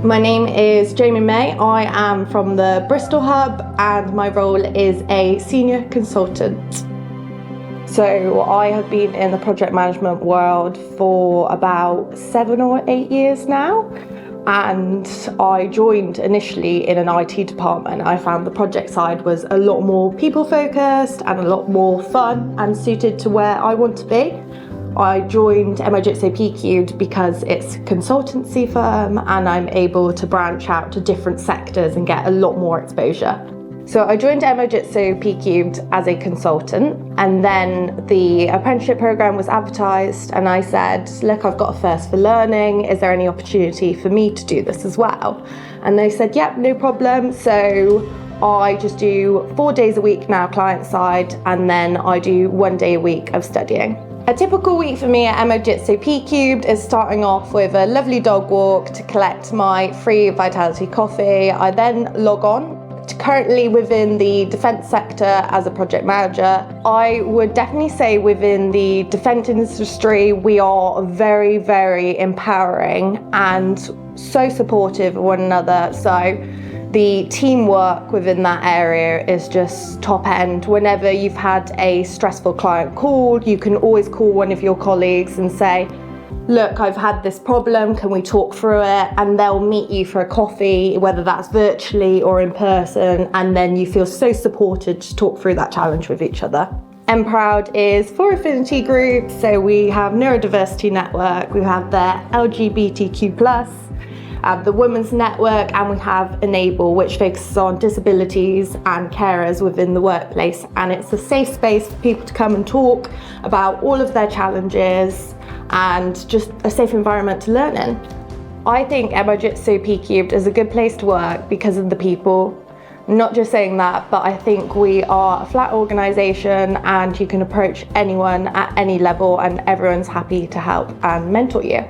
My name is Jamie May. I am from the Bristol hub and my role is a senior consultant. So I have been in the project management world for about 7 or 8 years now, and I joined initially in an IT department. I found the project side was a lot more people focused and a lot more fun and suited to where I want to be. I joined MIGSO-PCUBED because it's a consultancy firm and I'm able to branch out to different sectors and get a lot more exposure. So I joined MIGSO-PCUBED as a consultant, and then the apprenticeship program was advertised and I said, look, I've got a thirst for learning. Is there any opportunity for me to do this as well? And they said, yep, no problem. So I just do 4 days a week now client side, and then I do 1 day a week of studying. A typical week for me at MIGSO-PCUBED is starting off with a lovely dog walk to collect my free Vitality coffee. I then log on. Currently within the defence sector as a project manager, I would definitely say within the defence industry we are very, very empowering and so supportive of one another. So the teamwork within that area is just top end. Whenever you've had a stressful client call, you can always call one of your colleagues and say, look, I've had this problem, can we talk through it? And they'll meet you for a coffee, whether that's virtually or in person, and then you feel so supported to talk through that challenge with each other. MPower is for affinity groups, so we have neurodiversity network, we have the LGBTQ+, the Women's Network, and we have Enable, which focuses on disabilities and carers within the workplace. And it's a safe space for people to come and talk about all of their challenges and just a safe environment to learn in. I think MIGSO-PCUBED is a good place to work because of the people. Not just saying that, but I think we are a flat organisation and you can approach anyone at any level and everyone's happy to help and mentor you.